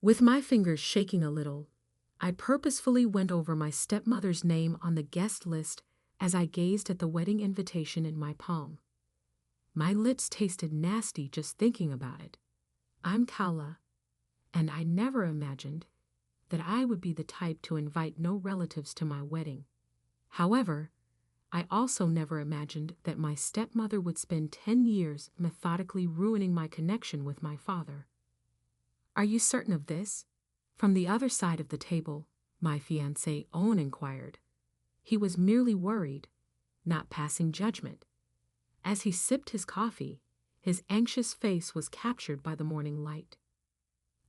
With my fingers shaking a little, I purposefully went over my stepmother's name on the guest list as I gazed at the wedding invitation in my palm. My lips tasted nasty just thinking about it. I'm Kala, and I never imagined that I would be the type to invite no relatives to my wedding. However, I also never imagined that my stepmother would spend 10 years methodically ruining my connection with my father. Are you certain of this? From the other side of the table, my fiancé Owen inquired. He was merely worried, not passing judgment. As he sipped his coffee, his anxious face was captured by the morning light.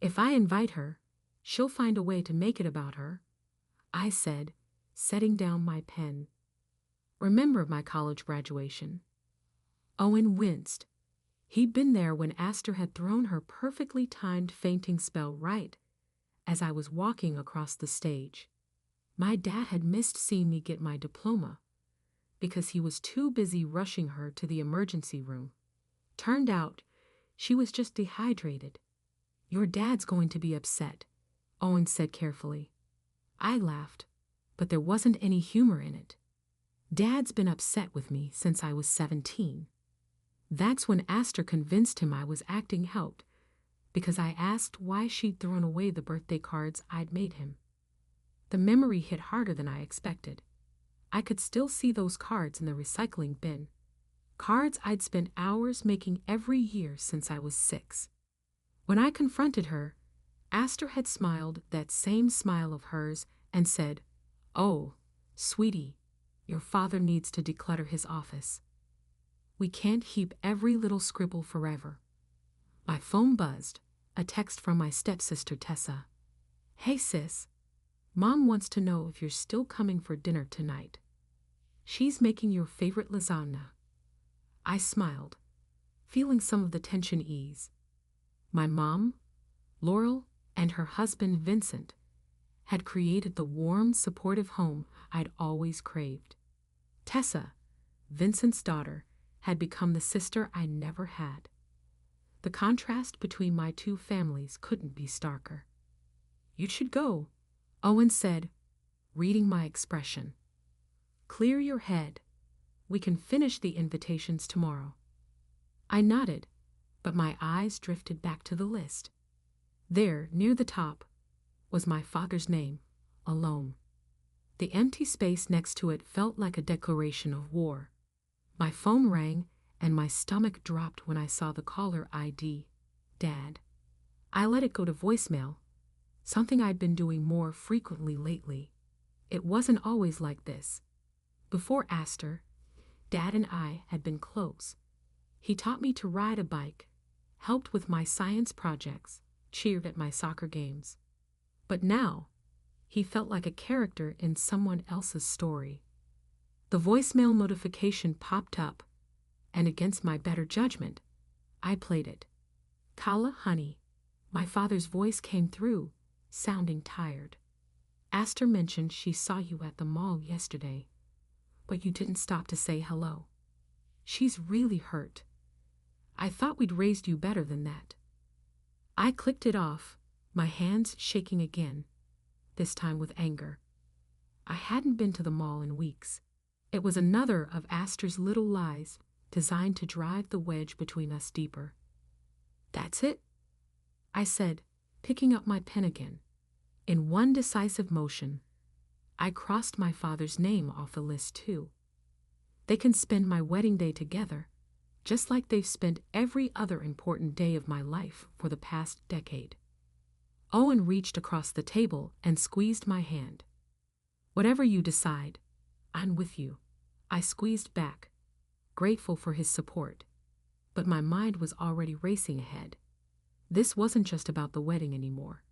If I invite her, she'll find a way to make it about her, I said, setting down my pen. Remember my college graduation? Owen winced. He'd been there when Aster had thrown her perfectly timed fainting spell right as I was walking across the stage. My dad had missed seeing me get my diploma because he was too busy rushing her to the emergency room. Turned out, she was just dehydrated. Your dad's going to be upset, Owen said carefully. I laughed, but there wasn't any humor in it. Dad's been upset with me since I was 17. That's when Aster convinced him I was acting helped, because I asked why she'd thrown away the birthday cards I'd made him. The memory hit harder than I expected. I could still see those cards in the recycling bin. Cards I'd spent hours making every year since I was 6. When I confronted her, Aster had smiled that same smile of hers and said, "Oh, sweetie, your father needs to declutter his office. We can't keep every little scribble forever." My phone buzzed, a text from my stepsister Tessa. "Hey sis, Mom wants to know if you're still coming for dinner tonight. She's making your favorite lasagna." I smiled, feeling some of the tension ease. My mom, Laurel, and her husband Vincent had created the warm, supportive home I'd always craved. Tessa, Vincent's daughter, had become the sister I never had. The contrast between my two families couldn't be starker. "You should go," Owen said, reading my expression. "Clear your head. We can finish the invitations tomorrow." I nodded, but my eyes drifted back to the list. There, near the top, was my father's name, alone. The empty space next to it felt like a declaration of war. My phone rang, and my stomach dropped when I saw the caller ID, Dad. I let it go to voicemail, something I'd been doing more frequently lately. It wasn't always like this. Before Aster, Dad and I had been close. He taught me to ride a bike, helped with my science projects, cheered at my soccer games. But now, he felt like a character in someone else's story. The voicemail notification popped up, and against my better judgment, I played it. "Kala, honey," my father's voice came through, sounding tired. "Aster mentioned she saw you at the mall yesterday, but you didn't stop to say hello. She's really hurt. I thought we'd raised you better than that." I clicked it off, my hands shaking again, this time with anger. I hadn't been to the mall in weeks. It was another of Aster's little lies designed to drive the wedge between us deeper. "That's it?" I said, picking up my pen again. In one decisive motion, I crossed my father's name off the list too. They can spend my wedding day together, just like they've spent every other important day of my life for the past decade. Owen reached across the table and squeezed my hand. "Whatever you decide, I'm with you." I squeezed back, grateful for his support, but my mind was already racing ahead. This wasn't just about the wedding anymore.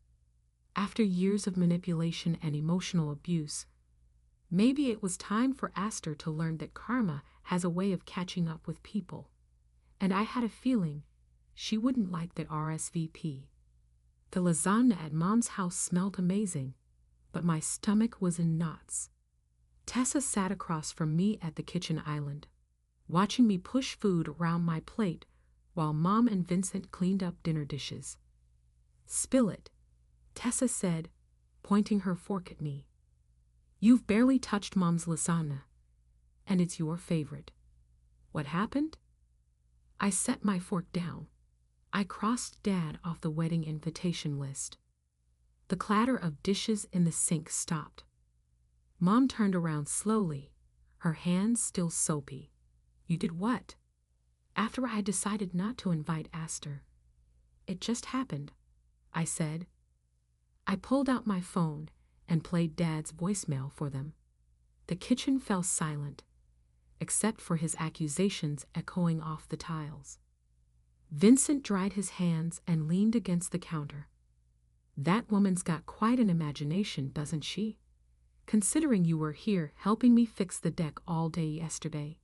After years of manipulation and emotional abuse, maybe it was time for Aster to learn that karma has a way of catching up with people, and I had a feeling she wouldn't like that RSVP. The lasagna at Mom's house smelled amazing, but my stomach was in knots. Tessa sat across from me at the kitchen island, watching me push food around my plate while Mom and Vincent cleaned up dinner dishes. "Spill it," Tessa said, pointing her fork at me. You've barely touched Mom's lasagna, and it's your favorite. What happened? I set my fork down. I crossed Dad off the wedding invitation list. The clatter of dishes in the sink stopped. Mom turned around slowly, her hands still soapy. You did what? After I decided not to invite Astor. It just happened, I said. I pulled out my phone and played Dad's voicemail for them. The kitchen fell silent, except for his accusations echoing off the tiles. Vincent dried his hands and leaned against the counter. That woman's got quite an imagination, doesn't she? Considering you were here helping me fix the deck all day yesterday.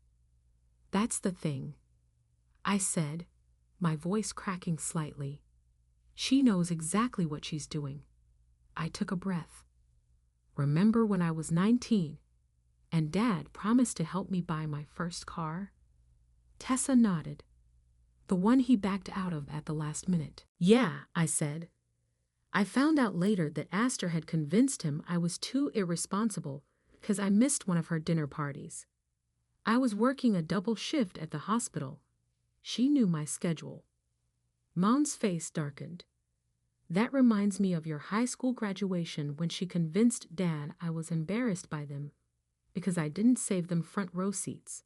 That's the thing, I said, my voice cracking slightly. She knows exactly what she's doing. I took a breath. Remember when I was 19 and Dad promised to help me buy my first car? Tessa nodded. The one he backed out of at the last minute. Yeah, I said. I found out later that Astor had convinced him I was too irresponsible because I missed one of her dinner parties. I was working a double shift at the hospital. She knew my schedule. Mom's face darkened. That reminds me of your high school graduation when she convinced Dad I was embarrassed by them because I didn't save them front row seats.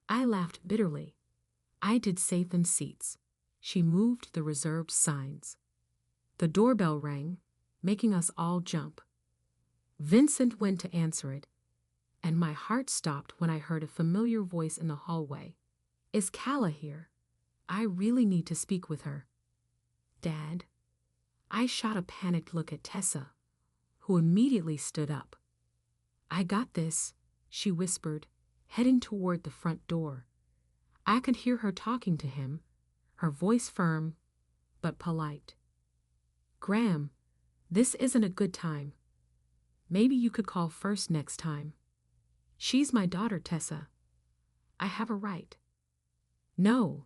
I laughed bitterly. I did save them seats. She moved the reserved signs. The doorbell rang, making us all jump. Vincent went to answer it, and my heart stopped when I heard a familiar voice in the hallway. Is Calla here? I really need to speak with her. Dad. I shot a panicked look at Tessa, who immediately stood up. I got this, she whispered, heading toward the front door. I could hear her talking to him, her voice firm, but polite. Graham, this isn't a good time. Maybe you could call first next time. She's my daughter, Tessa. I have a right. No,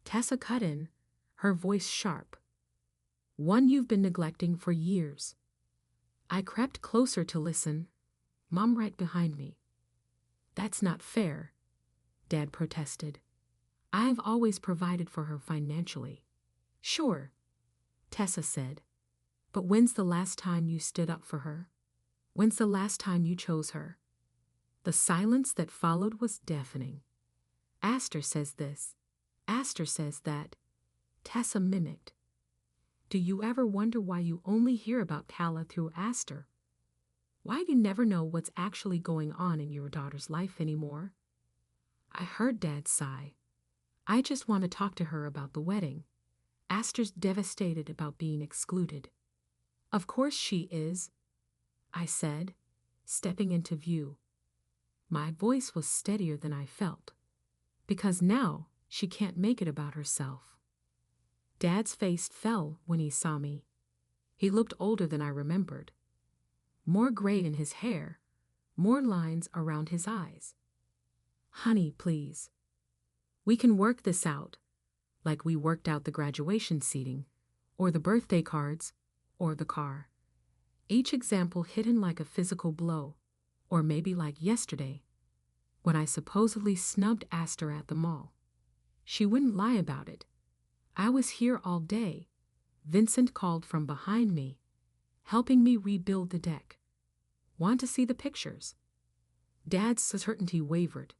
Tessa cut in, her voice sharp. One you've been neglecting for years. I crept closer to listen, Mom right behind me. That's not fair, Dad protested. I've always provided for her financially. Sure, Tessa said. But when's the last time you stood up for her? When's the last time you chose her? The silence that followed was deafening. Astor says this. Astor says that. Tessa mimicked. Do you ever wonder why you only hear about Calla through Astor? Why do you never know what's actually going on in your daughter's life anymore? I heard Dad sigh. I just want to talk to her about the wedding. Astor's devastated about being excluded. Of course she is, I said, stepping into view. My voice was steadier than I felt, because now she can't make it about herself. Dad's face fell when he saw me. He looked older than I remembered. More gray in his hair, more lines around his eyes. Honey, please. We can work this out, like we worked out the graduation seating, or the birthday cards, or the car. Each example hidden like a physical blow, or maybe like yesterday, when I supposedly snubbed Astor at the mall. She wouldn't lie about it. I was here all day. Vincent called from behind me, helping me rebuild the deck. Want to see the pictures? Dad's certainty wavered.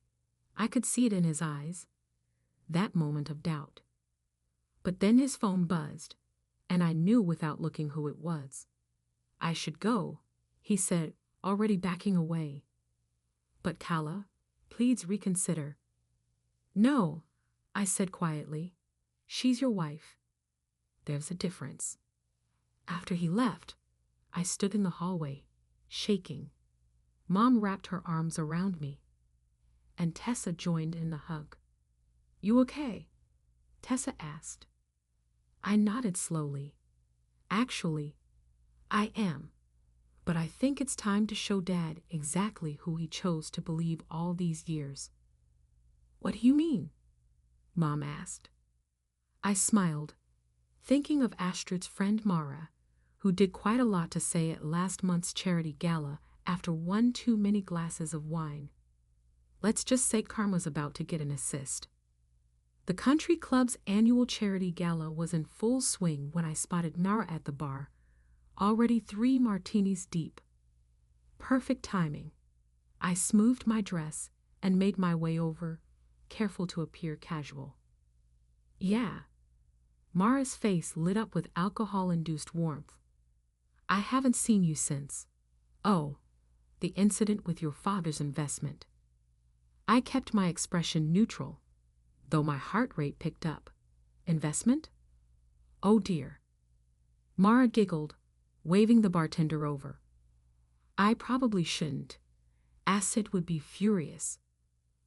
I could see it in his eyes. That moment of doubt. But then his phone buzzed, and I knew without looking who it was. I should go, he said, already backing away. But Calla, please reconsider. No, I said quietly. She's your wife. There's a difference. After he left, I stood in the hallway, shaking. Mom wrapped her arms around me, and Tessa joined in the hug. You okay? Tessa asked. I nodded slowly. Actually, I am. But I think it's time to show Dad exactly who he chose to believe all these years. What do you mean? Mom asked. I smiled, thinking of Astrid's friend Mara, who did quite a lot to say at last month's charity gala after one too many glasses of wine. Let's just say Karma's about to get an assist. The country club's annual charity gala was in full swing when I spotted Nara at the bar, already 3 martinis deep. Perfect timing. I smoothed my dress and made my way over, careful to appear casual. Yeah. Mara's face lit up with alcohol-induced warmth. I haven't seen you since. Oh, the incident with your father's investment. I kept my expression neutral, though my heart rate picked up. Investment? Oh dear. Mara giggled, waving the bartender over. I probably shouldn't. Acid would be furious.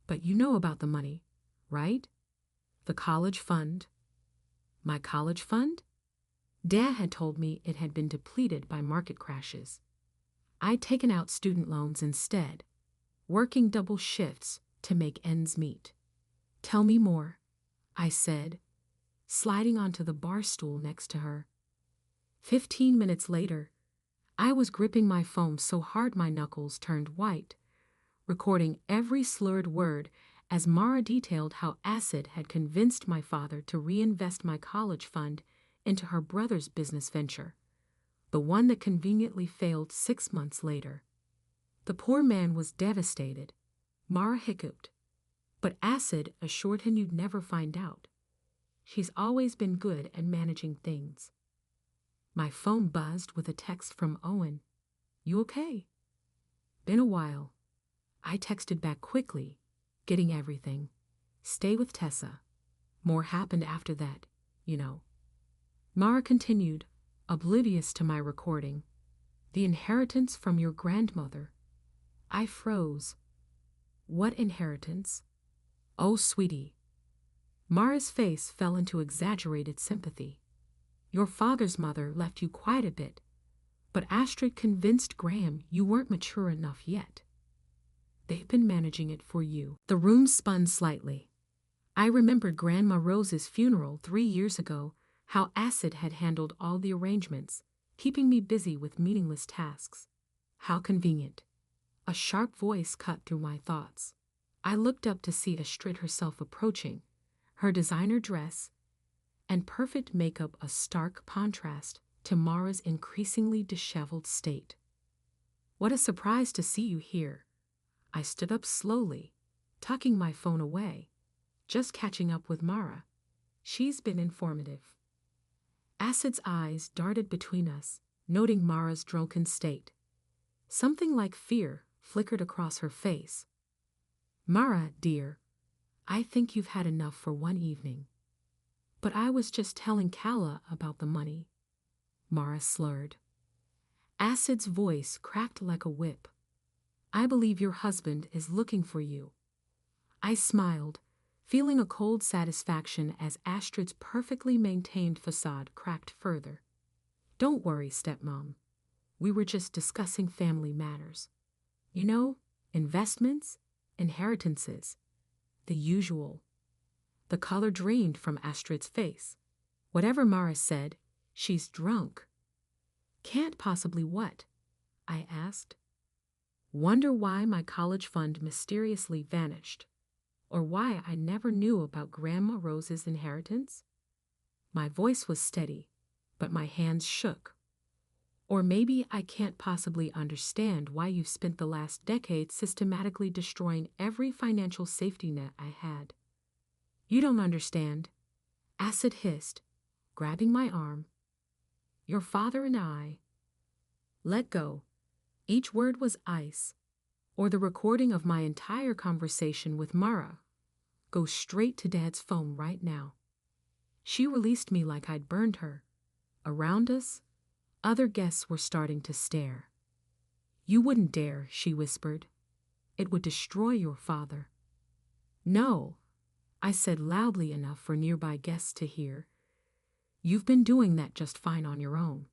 But you know about the money, right? The college fund. My college fund? Dad had told me it had been depleted by market crashes. I'd taken out student loans instead, working double shifts to make ends meet. Tell me more, I said, sliding onto the bar stool next to her. 15 minutes later, I was gripping my phone so hard my knuckles turned white, recording every slurred word as Mara detailed how Acid had convinced my father to reinvest my college fund into her brother's business venture, the one that conveniently failed 6 months later. The poor man was devastated. Mara hiccuped, but Acid assured him you'd never find out. She's always been good at managing things. My phone buzzed with a text from Owen. You okay? Been a while. I texted back quickly, getting everything. Stay with Tessa. More happened after that, you know. Mara continued, oblivious to my recording. The inheritance from your grandmother. I froze. What inheritance? Oh, sweetie. Mara's face fell into exaggerated sympathy. Your father's mother left you quite a bit, but Astrid convinced Graham you weren't mature enough yet. They've been managing it for you. The room spun slightly. I remembered Grandma Rose's funeral 3 years ago, how Acid had handled all the arrangements, keeping me busy with meaningless tasks. How convenient. A sharp voice cut through my thoughts. I looked up to see Astrid herself approaching, her designer dress and perfect makeup a stark contrast to Mara's increasingly disheveled state. What a surprise to see you here. I stood up slowly, tucking my phone away, just catching up with Mara. She's been informative. Acid's eyes darted between us, noting Mara's drunken state. Something like fear flickered across her face. Mara, dear, I think you've had enough for one evening. But I was just telling Calla about the money. Mara slurred. Acid's voice cracked like a whip. I believe your husband is looking for you. I smiled, feeling a cold satisfaction as Astrid's perfectly maintained facade cracked further. Don't worry, stepmom. We were just discussing family matters. You know, investments, inheritances, the usual. The color drained from Astrid's face. Whatever Mara said, she's drunk. Can't possibly what? I asked. Wonder why my college fund mysteriously vanished, or why I never knew about Grandma Rose's inheritance? My voice was steady, but my hands shook. Or maybe I can't possibly understand why you've spent the last decade systematically destroying every financial safety net I had. You don't understand, Acid hissed, grabbing my arm. Your father and I. Let go. Each word was ice, or the recording of my entire conversation with Mara. Go straight to Dad's phone right now. She released me like I'd burned her. Around us, other guests were starting to stare. You wouldn't dare, she whispered. It would destroy your father. No, I said loudly enough for nearby guests to hear. You've been doing that just fine on your own.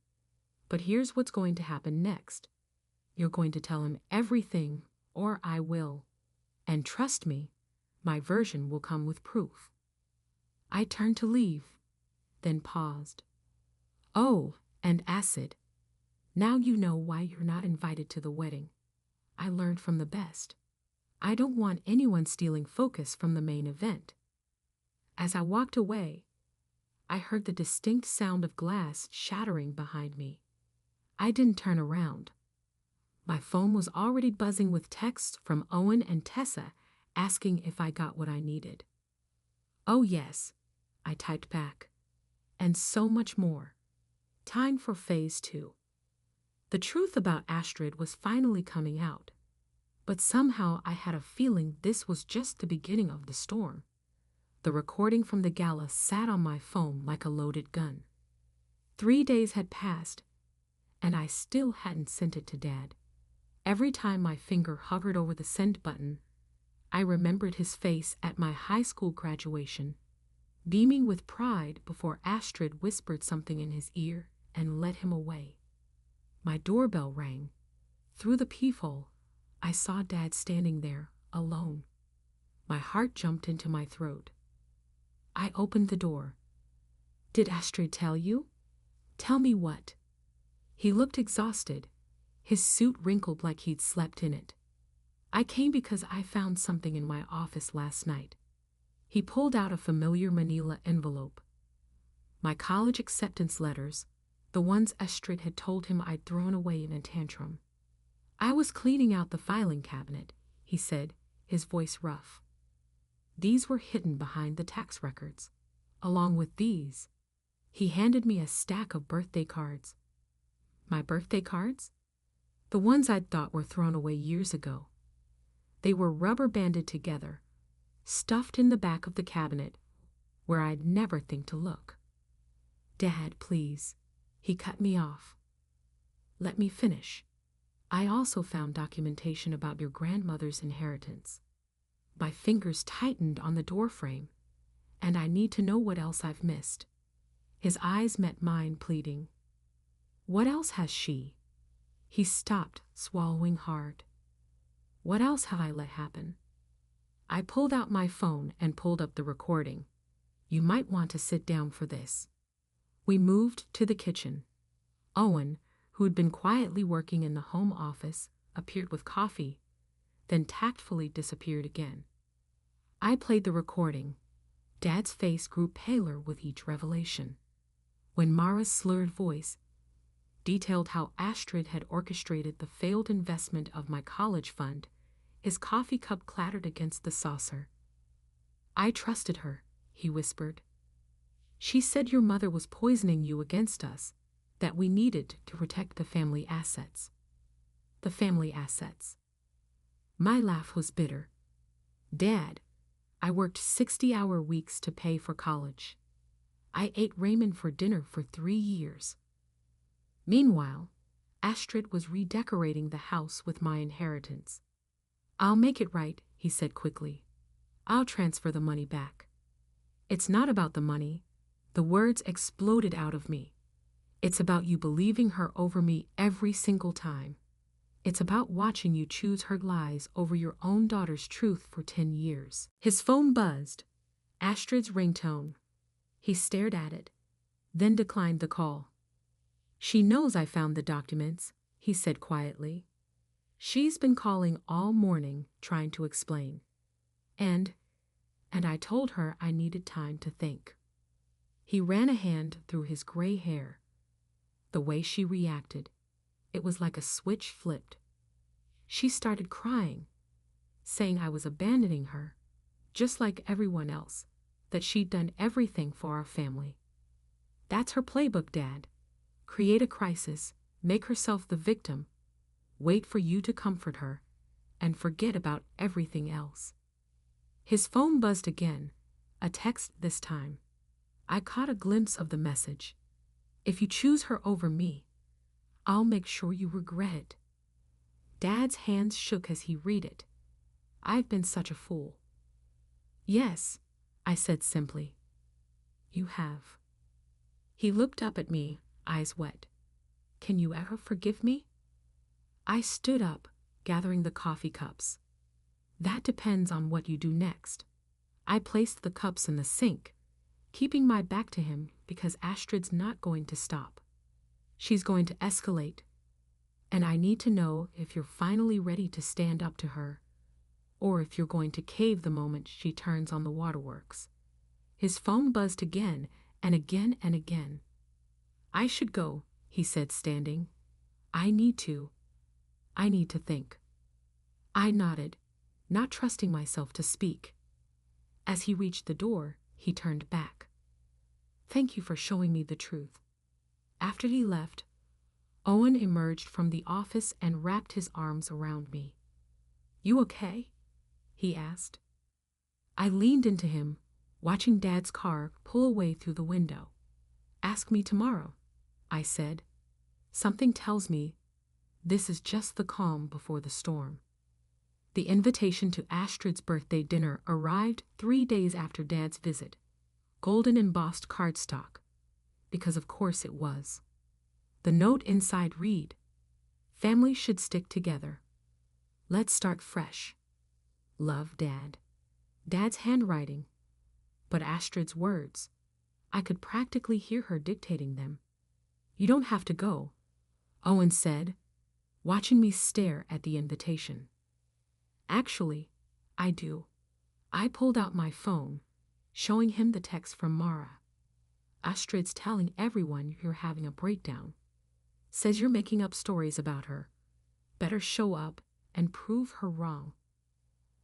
But here's what's going to happen next. You're going to tell him everything, or I will. And trust me, my version will come with proof. I turned to leave, then paused. Oh, and Acid, Now you know why you're not invited to the wedding. I learned from the best. I don't want anyone stealing focus from the main event. As I walked away, I heard the distinct sound of glass shattering behind me. I didn't turn around. My phone was already buzzing with texts from Owen and Tessa asking if I got what I needed. "Oh yes," I typed back. "And so much more. Time for phase 2. The truth about Astrid was finally coming out. But somehow I had a feeling this was just the beginning of the storm. The recording from the gala sat on my phone like a loaded gun. 3 days had passed, and I still hadn't sent it to Dad. Every time my finger hovered over the send button, I remembered his face at my high school graduation, beaming with pride before Astrid whispered something in his ear and led him away. My doorbell rang. Through the peephole, I saw Dad standing there, alone. My heart jumped into my throat. I opened the door. "Did Astrid tell you?" "Tell me what?" He looked exhausted, his suit wrinkled like he'd slept in it. "I came because I found something in my office last night." He pulled out a familiar manila envelope. My college acceptance letters, the ones Astrid had told him I'd thrown away in a tantrum. "I was cleaning out the filing cabinet," he said, his voice rough. "These were hidden behind the tax records. Along with these." He handed me a stack of birthday cards. My birthday cards? The ones I'd thought were thrown away years ago. They were rubber-banded together, stuffed in the back of the cabinet, where I'd never think to look. "Dad, please." He cut me off. "Let me finish. I also found documentation about your grandmother's inheritance." My fingers tightened on the doorframe, and I need to know what else I've missed. His eyes met mine, pleading. "What else has she?" He stopped, swallowing hard. "What else have I let happen?" I pulled out my phone and pulled up the recording. "You might want to sit down for this." We moved to the kitchen. Owen, who'd been quietly working in the home office, appeared with coffee, then tactfully disappeared again. I played the recording. Dad's face grew paler with each revelation. When Mara's slurred voice detailed how Astrid had orchestrated the failed investment of my college fund, his coffee cup clattered against the saucer. "I trusted her," he whispered. "She said your mother was poisoning you against us, that we needed to protect the family assets." The family assets. My laugh was bitter. "Dad, I worked 60-hour weeks to pay for college. I ate ramen for dinner for 3 years. Meanwhile, Astrid was redecorating the house with my inheritance." "I'll make it right," he said quickly. "I'll transfer the money back." "It's not about the money." The words exploded out of me. "It's about you believing her over me every single time. It's about watching you choose her lies over your own daughter's truth for 10 years. His phone buzzed. Astrid's ringtone. He stared at it, then declined the call. "She knows I found the documents," he said quietly. "She's been calling all morning trying to explain. And I told her I needed time to think." He ran a hand through his gray hair. The way she reacted, it was like a switch flipped. She started crying, saying I was abandoning her, just like everyone else, that she'd done everything for our family. "That's her playbook, Dad. Create a crisis, make herself the victim, wait for you to comfort her, and forget about everything else." His phone buzzed again, a text this time. I caught a glimpse of the message. "If you choose her over me, I'll make sure you regret it." Dad's hands shook as he read it. I've been such a fool. "Yes," I said simply. "You have." He looked up at me, eyes wet. "Can you ever forgive me?" I stood up, gathering the coffee cups. "That depends on what you do next." I placed the cups in the sink, keeping my back to him because Astrid's not going to stop. She's going to escalate, And I need to know if you're finally ready to stand up to her, or if you're going to cave the moment she turns on the waterworks. His phone buzzed again and again and again. I should go, he said, standing. I need to think. I nodded, not trusting myself to speak. As he reached the door, he turned back. Thank you for showing me the truth. After he left, Owen emerged from the office and wrapped his arms around me. You okay? He asked. I leaned into him, watching Dad's car pull away through the window. Ask me tomorrow, I said. Something tells me this is just the calm before the storm. The invitation to Astrid's birthday dinner arrived 3 days after Dad's visit. Golden embossed cardstock, because of course it was. The note inside read, Family should stick together. Let's start fresh. Love, Dad. Dad's handwriting, but Astrid's words. I could practically hear her dictating them. You don't have to go, Owen said, watching me stare at the invitation. Actually, I do. I pulled out my phone, showing him the text from Mara. Astrid's telling everyone you're having a breakdown. Says you're making up stories about her. Better show up and prove her wrong.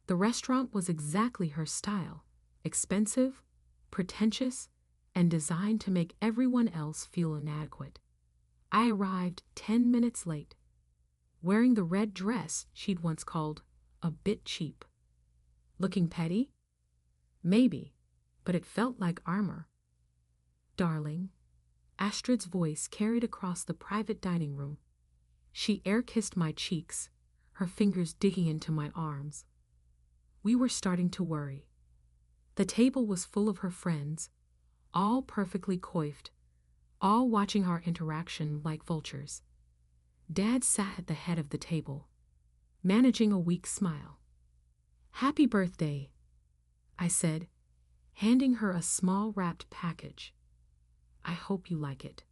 The restaurant was exactly her style, expensive, pretentious, and designed to make everyone else feel inadequate. I arrived 10 minutes late, wearing the red dress she'd once called a bit cheap. Looking petty? Maybe, but it felt like armor. Darling, Astrid's voice carried across the private dining room. She air-kissed my cheeks, her fingers digging into my arms. We were starting to worry. The table was full of her friends, all perfectly coiffed, all watching our interaction like vultures. Dad sat at the head of the table, managing a weak smile. Happy birthday, I said, handing her a small wrapped package. I hope you like it.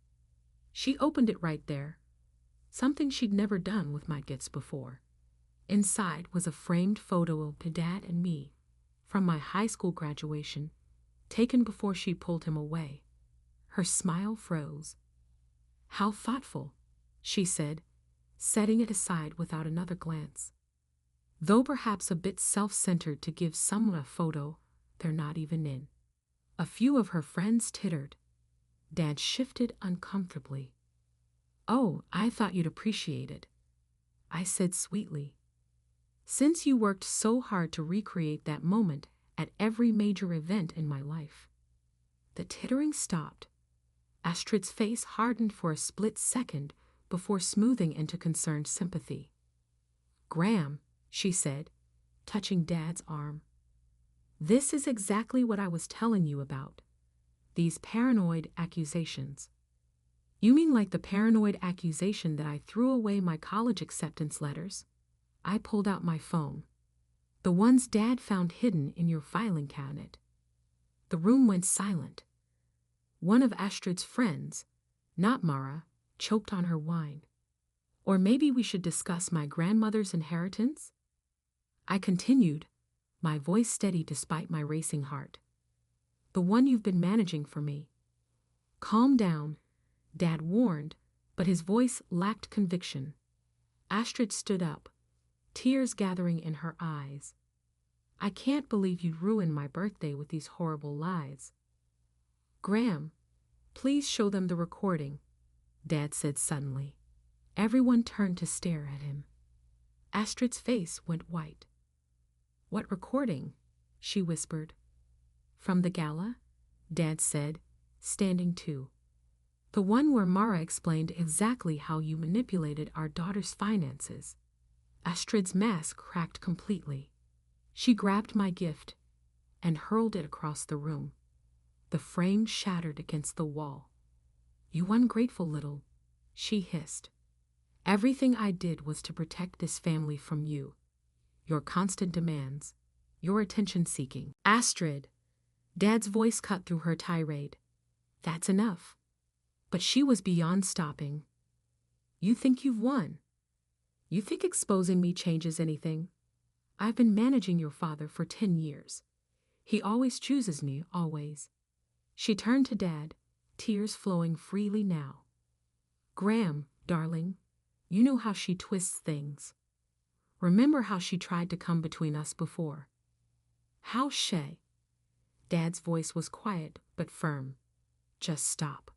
She opened it right there, something she'd never done with my gifts before. Inside was a framed photo of Dad and me from my high school graduation, taken before she pulled him away. Her smile froze. How thoughtful, she said, setting it aside without another glance. Though perhaps a bit self-centered to give someone a photo they're not even in. A few of her friends tittered. Dad shifted uncomfortably. Oh, I thought you'd appreciate it, I said sweetly. Since you worked so hard to recreate that moment at every major event in my life. The tittering stopped. Astrid's face hardened for a split second before smoothing into concerned sympathy. Graham, she said, touching Dad's arm. This is exactly what I was telling you about. These paranoid accusations. You mean like the paranoid accusation that I threw away my college acceptance letters? I pulled out my phone. The ones Dad found hidden in your filing cabinet. The room went silent. One of Astrid's friends, not Mara, choked on her wine. Or maybe we should discuss my grandmother's inheritance? I continued, my voice steady despite my racing heart. The one you've been managing for me. Calm down, Dad warned, but his voice lacked conviction. Astrid stood up, tears gathering in her eyes. I can't believe you'd ruin my birthday with these horrible lies. Graham, please show them the recording, Dad said suddenly. Everyone turned to stare at him. Astrid's face went white. What recording? She whispered. From the gala? Dad said, standing too. The one where Mara explained exactly how you manipulated our daughter's finances. Astrid's mask cracked completely. She grabbed my gift and hurled it across the room. The frame shattered against the wall. You ungrateful little, she hissed. Everything I did was to protect this family from you. Your constant demands, your attention-seeking. Astrid, Dad's voice cut through her tirade. That's enough. But she was beyond stopping. You think you've won? You think exposing me changes anything? I've been managing your father for 10 years. He always chooses me, always. She turned to Dad, tears flowing freely now. Graham, darling, you know how she twists things. Remember how she tried to come between us before. How Shay? Dad's voice was quiet but firm. Just stop.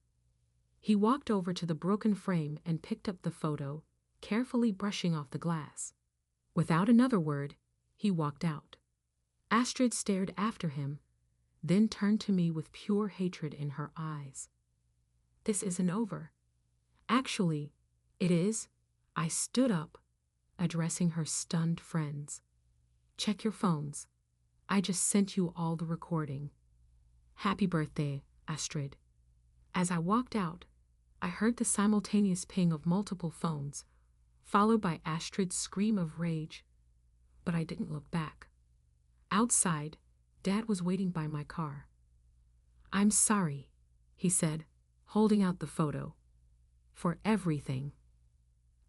He walked over to the broken frame and picked up the photo, carefully brushing off the glass. Without another word, he walked out. Astrid stared after him, then turned to me with pure hatred in her eyes. This isn't over. Actually, it is. I stood up, addressing her stunned friends. Check your phones. I just sent you all the recording. Happy birthday, Astrid. As I walked out, I heard the simultaneous ping of multiple phones, followed by Astrid's scream of rage, but I didn't look back. Outside, Dad was waiting by my car. I'm sorry, he said, holding out the photo. For everything.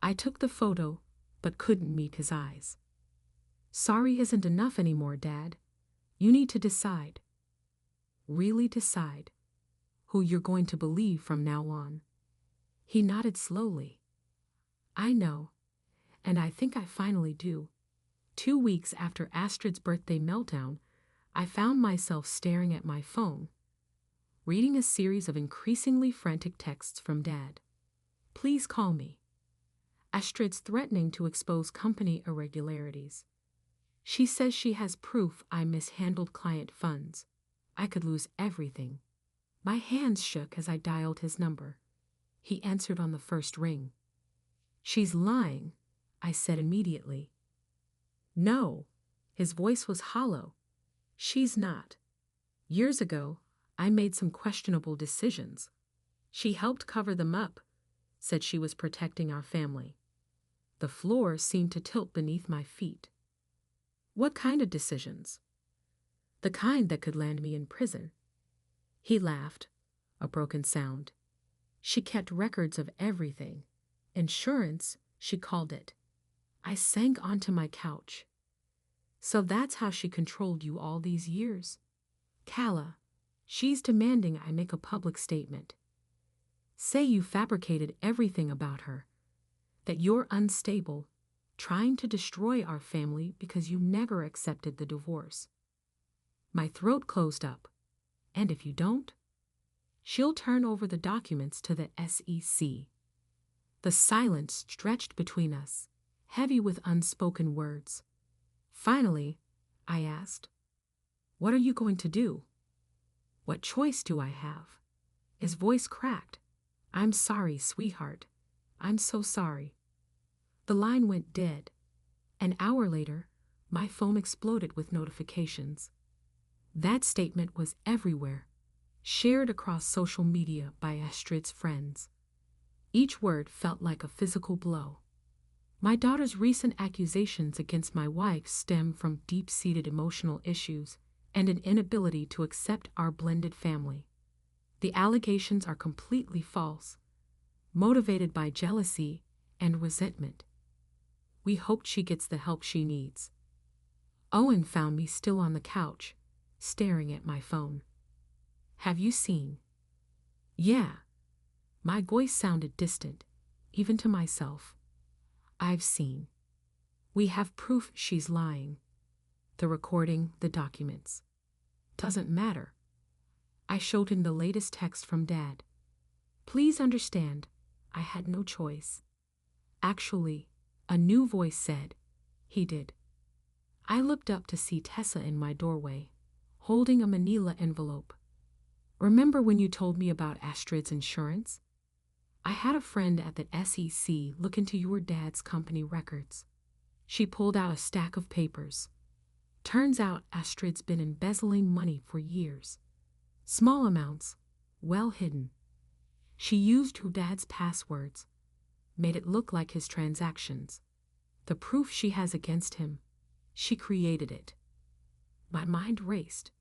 I took the photo, but couldn't meet his eyes. Sorry isn't enough anymore, Dad. You need to decide. Really decide who you're going to believe from now on. He nodded slowly. I know, and I think I finally do. 2 weeks after Astrid's birthday meltdown, I found myself staring at my phone, reading a series of increasingly frantic texts from Dad. Please call me. Astrid's threatening to expose company irregularities. She says she has proof I mishandled client funds. I could lose everything. My hands shook as I dialed his number. He answered on the first ring. She's lying, I said immediately. No, his voice was hollow. She's not. Years ago, I made some questionable decisions. She helped cover them up, said she was protecting our family. The floor seemed to tilt beneath my feet. What kind of decisions? The kind that could land me in prison. He laughed, a broken sound. She kept records of everything. Insurance, she called it. I sank onto my couch. So that's how she controlled you all these years? Kala, she's demanding I make a public statement. Say you fabricated everything about her. That you're unstable, trying to destroy our family because you never accepted the divorce. My throat closed up. And if you don't, she'll turn over the documents to the SEC. The silence stretched between us, heavy with unspoken words. Finally, I asked, what are you going to do? What choice do I have? His voice cracked. I'm sorry, sweetheart. I'm so sorry. The line went dead. An hour later, my phone exploded with notifications. That statement was everywhere, shared across social media by Astrid's friends. Each word felt like a physical blow. My daughter's recent accusations against my wife stem from deep-seated emotional issues and an inability to accept our blended family. The allegations are completely false, motivated by jealousy and resentment. We hoped she gets the help she needs. Owen found me still on the couch, staring at my phone. Have you seen? Yeah. My voice sounded distant, even to myself. I've seen. We have proof she's lying. The recording, the documents. Doesn't matter. I showed him the latest text from Dad. Please understand, I had no choice. Actually, a new voice said, he did. I looked up to see Tessa in my doorway, holding a manila envelope. Remember when you told me about Astrid's insurance? I had a friend at the SEC look into your dad's company records. She pulled out a stack of papers. Turns out Astrid's been embezzling money for years. Small amounts, well hidden. She used your dad's passwords, made it look like his transactions. The proof she has against him, she created it. My mind raced.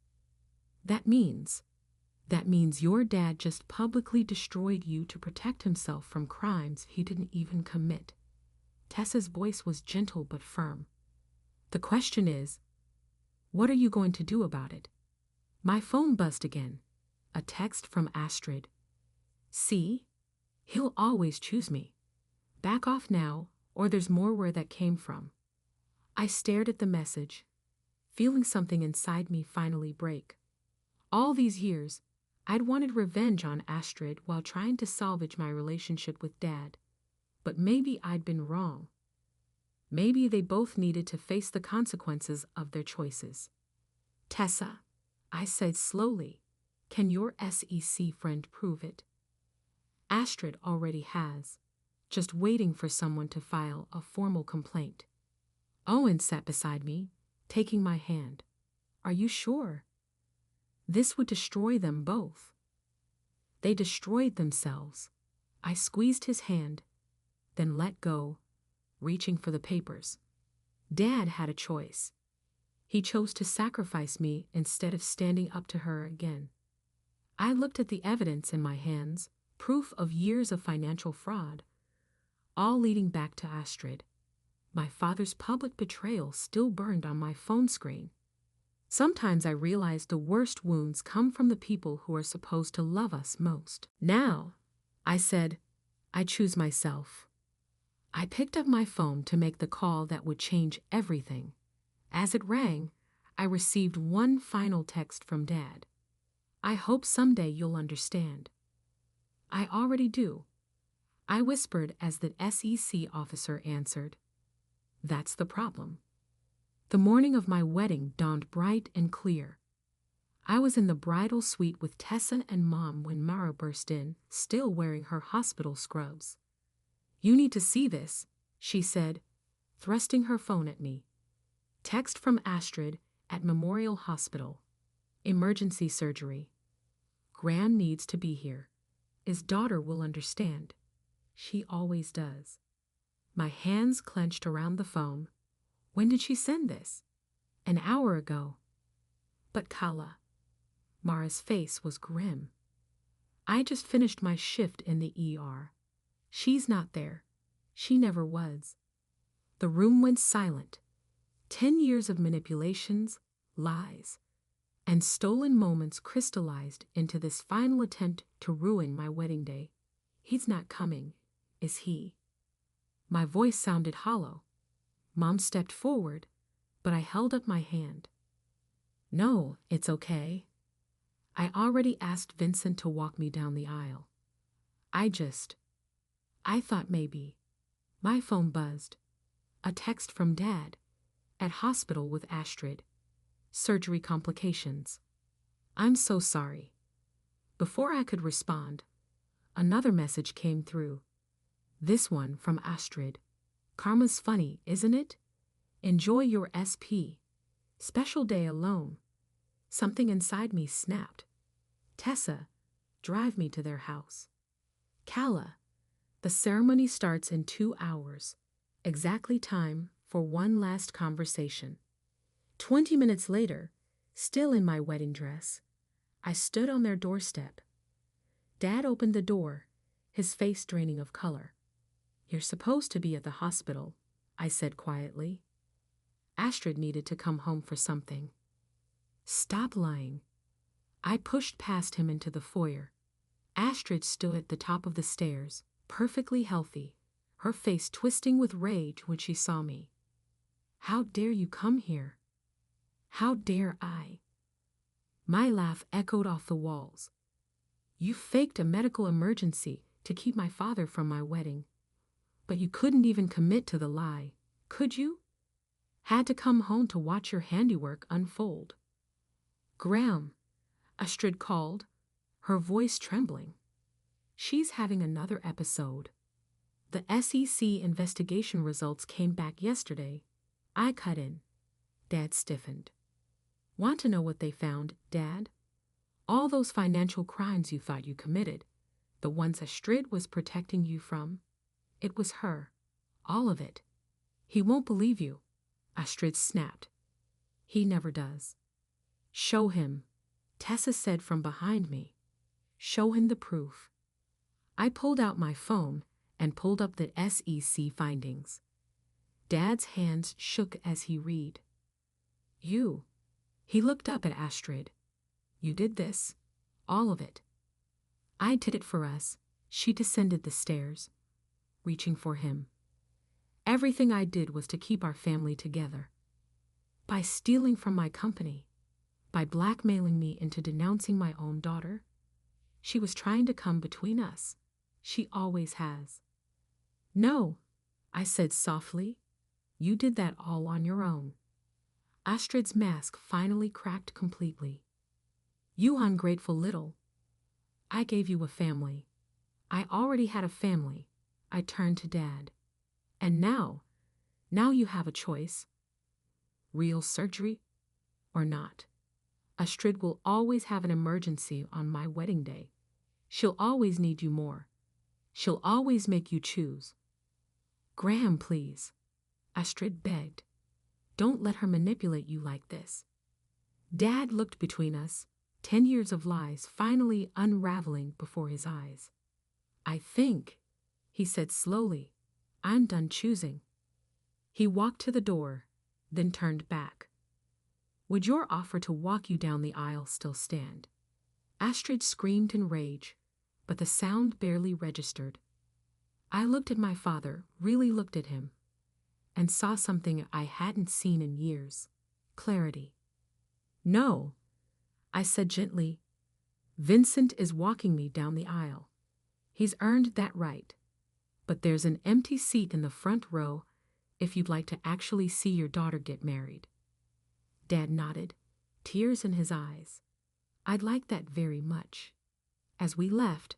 That means your dad just publicly destroyed you to protect himself from crimes he didn't even commit. Tessa's voice was gentle but firm. The question is, what are you going to do about it? My phone buzzed again. A text from Astrid. See? He'll always choose me. Back off now, or there's more where that came from. I stared at the message, feeling something inside me finally break. All these years, I'd wanted revenge on Astrid while trying to salvage my relationship with Dad. But maybe I'd been wrong. Maybe they both needed to face the consequences of their choices. Tessa, I said slowly, can your SEC friend prove it? Astrid already has, just waiting for someone to file a formal complaint. Owen sat beside me, taking my hand. Are you sure? This would destroy them both. They destroyed themselves. I squeezed his hand, then let go, reaching for the papers. Dad had a choice. He chose to sacrifice me instead of standing up to her again. I looked at the evidence in my hands, proof of years of financial fraud, all leading back to Astrid. My father's public betrayal still burned on my phone screen. Sometimes I realized the worst wounds come from the people who are supposed to love us most. Now, I said, I choose myself. I picked up my phone to make the call that would change everything. As it rang, I received one final text from Dad. I hope someday you'll understand. I already do. I whispered as the SEC officer answered. That's the problem. The morning of my wedding dawned bright and clear. I was in the bridal suite with Tessa and Mom when Mara burst in, still wearing her hospital scrubs. You need to see this, she said, thrusting her phone at me. Text from Astrid at Memorial Hospital. Emergency surgery. Gran needs to be here. His daughter will understand. She always does. My hands clenched around the phone. When did she send this? An hour ago. But Kala. Mara's face was grim. I just finished my shift in the ER. She's not there. She never was. The room went silent. 10 years of manipulations, lies, and stolen moments crystallized into this final attempt to ruin my wedding day. He's not coming, is he? My voice sounded hollow. Mom stepped forward, but I held up my hand. No, it's okay. I already asked Vincent to walk me down the aisle. I thought maybe. My phone buzzed. A text from Dad. At hospital with Astrid. Surgery complications. I'm so sorry. Before I could respond, another message came through. This one from Astrid. Karma's funny, isn't it? Enjoy your SP. Special day alone. Something inside me snapped. Tessa, drive me to their house. Kala, the ceremony starts in 2 hours. Exactly time for one last conversation. 20 minutes later, still in my wedding dress, I stood on their doorstep. Dad opened the door, his face draining of color. You're supposed to be at the hospital, I said quietly. Astrid needed to come home for something. Stop lying. I pushed past him into the foyer. Astrid stood at the top of the stairs, perfectly healthy, her face twisting with rage when she saw me. How dare you come here? How dare I? My laugh echoed off the walls. You faked a medical emergency to keep my father from my wedding. But you couldn't even commit to the lie, could you? Had to come home to watch your handiwork unfold. Graham, Astrid called, her voice trembling. She's having another episode. The SEC investigation results came back yesterday. I cut in. Dad stiffened. Want to know what they found, Dad? All those financial crimes you thought you committed, the ones Astrid was protecting you from. It was her. All of it. He won't believe you. Astrid snapped. He never does. Show him, Tessa said from behind me. Show him the proof. I pulled out my phone and pulled up the SEC findings. Dad's hands shook as he read. You. He looked up at Astrid. You did this. All of it. I did it for us. She descended the stairs, reaching for him. Everything I did was to keep our family together. By stealing from my company, by blackmailing me into denouncing my own daughter, she was trying to come between us. She always has. No, I said softly. You did that all on your own. Astrid's mask finally cracked completely. You ungrateful little. I gave you a family. I already had a family. I turned to Dad. And now you have a choice. Real surgery or not. Astrid will always have an emergency on my wedding day. She'll always need you more. She'll always make you choose. Graham, please. Astrid begged. Don't let her manipulate you like this. Dad looked between us, 10 years of lies finally unraveling before his eyes. I think, he said slowly, I'm done choosing. He walked to the door, then turned back. Would your offer to walk you down the aisle still stand? Astrid screamed in rage, but the sound barely registered. I looked at my father, really looked at him, and saw something I hadn't seen in years. Clarity. No, I said gently. Vincent is walking me down the aisle. He's earned that right. But there's an empty seat in the front row if you'd like to actually see your daughter get married. Dad nodded, tears in his eyes. I'd like that very much. As we left,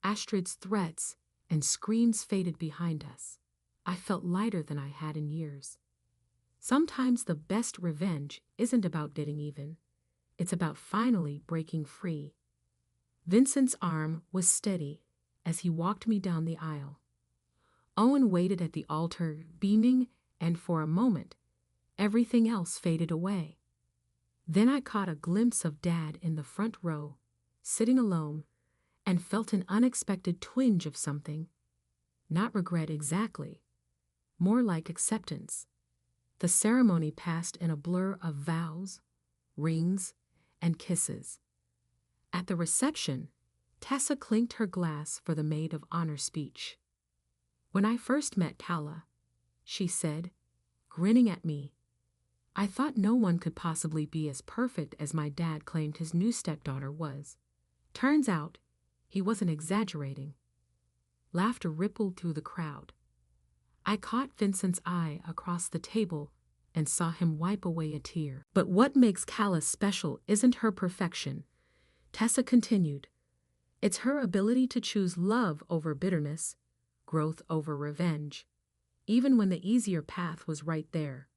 Astrid's threats and screams faded behind us. I felt lighter than I had in years. Sometimes the best revenge isn't about getting even. It's about finally breaking free. Vincent's arm was steady as he walked me down the aisle. Owen waited at the altar, beaming, and for a moment, everything else faded away. Then I caught a glimpse of Dad in the front row, sitting alone, and felt an unexpected twinge of something. Not regret exactly, more like acceptance. The ceremony passed in a blur of vows, rings, and kisses. At the reception, Tessa clinked her glass for the maid of honor speech. When I first met Calla, she said, grinning at me, I thought no one could possibly be as perfect as my dad claimed his new stepdaughter was. Turns out, he wasn't exaggerating. Laughter rippled through the crowd. I caught Vincent's eye across the table and saw him wipe away a tear. But what makes Calla special isn't her perfection, Tessa continued. It's her ability to choose love over bitterness, growth over revenge, even when the easier path was right there.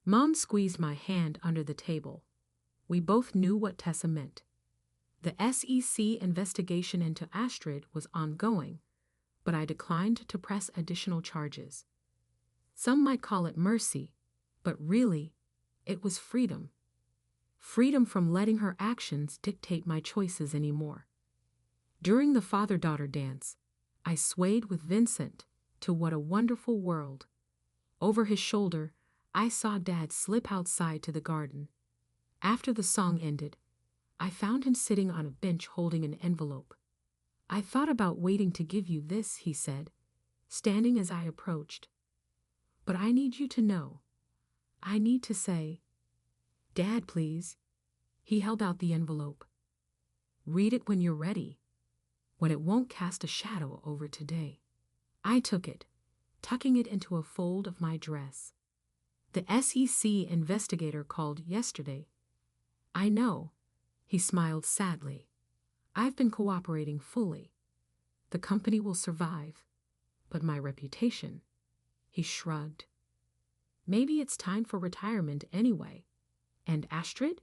Mom squeezed my hand under the table. We both knew what Tessa meant. The SEC investigation into Astrid was ongoing, but I declined to press additional charges. Some might call it mercy, but really, it was freedom. Freedom from letting her actions dictate my choices anymore. During the father-daughter dance, I swayed with Vincent to What a Wonderful World. Over his shoulder, I saw Dad slip outside to the garden. After the song ended, I found him sitting on a bench holding an envelope. I thought about waiting to give you this, he said, standing as I approached. But I need you to know. I need to say, Dad, please. He held out the envelope. Read it when you're ready, when it won't cast a shadow over today. I took it, tucking it into a fold of my dress. The SEC investigator called yesterday. I know, he smiled sadly. I've been cooperating fully. The company will survive, but my reputation, he shrugged. Maybe it's time for retirement anyway. And Astrid?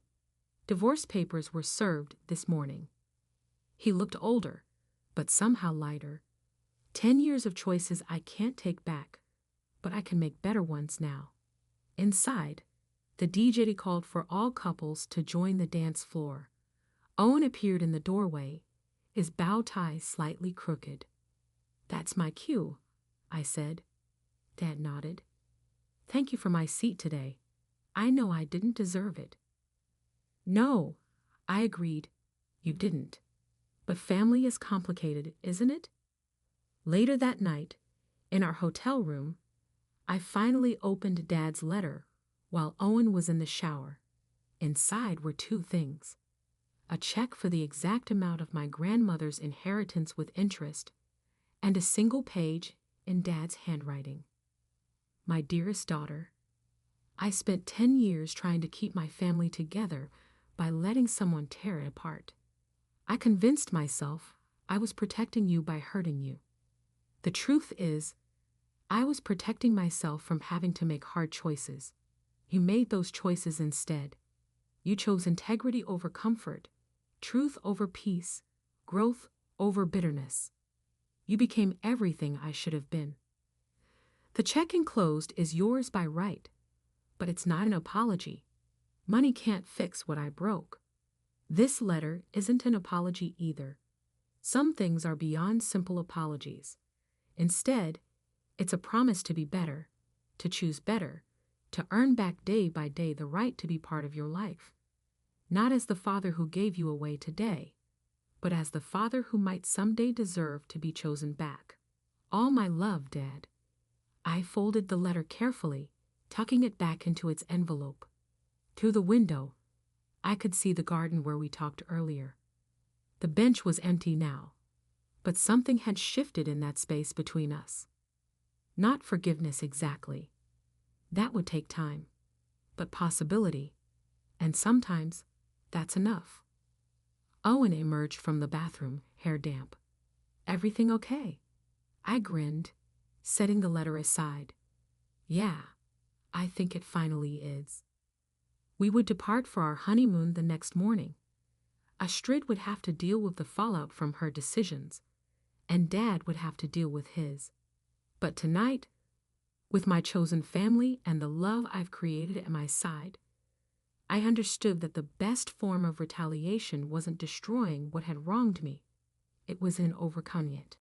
Divorce papers were served this morning. He looked older, but somehow lighter. 10 years of choices I can't take back, but I can make better ones now. Inside, the DJ called for all couples to join the dance floor. Owen appeared in the doorway, his bow tie slightly crooked. That's my cue, I said. Dad nodded. Thank you for my seat today. I know I didn't deserve it. No, I agreed. You didn't. But family is complicated, isn't it? Later that night, in our hotel room, I finally opened Dad's letter while Owen was in the shower. Inside were two things: a check for the exact amount of my grandmother's inheritance with interest, and a single page in Dad's handwriting. My dearest daughter, I spent 10 years trying to keep my family together by letting someone tear it apart. I convinced myself I was protecting you by hurting you. The truth is, I was protecting myself from having to make hard choices. You made those choices instead. You chose integrity over comfort, truth over peace, growth over bitterness. You became everything I should have been. The check enclosed is yours by right, but it's not an apology. Money can't fix what I broke. This letter isn't an apology either. Some things are beyond simple apologies. Instead, it's a promise to be better, to choose better, to earn back day by day the right to be part of your life. Not as the father who gave you away today, but as the father who might someday deserve to be chosen back. All my love, Dad. I folded the letter carefully, tucking it back into its envelope. Through the window, I could see the garden where we talked earlier. The bench was empty now, but something had shifted in that space between us. Not forgiveness exactly. That would take time, but possibility, and sometimes that's enough. Owen emerged from the bathroom, hair damp. Everything okay? I grinned, setting the letter aside. Yeah, I think it finally is. We would depart for our honeymoon the next morning. Astrid would have to deal with the fallout from her decisions, and Dad would have to deal with his. But tonight, with my chosen family and the love I've created at my side, I understood that the best form of retaliation wasn't destroying what had wronged me. It was in overcoming it.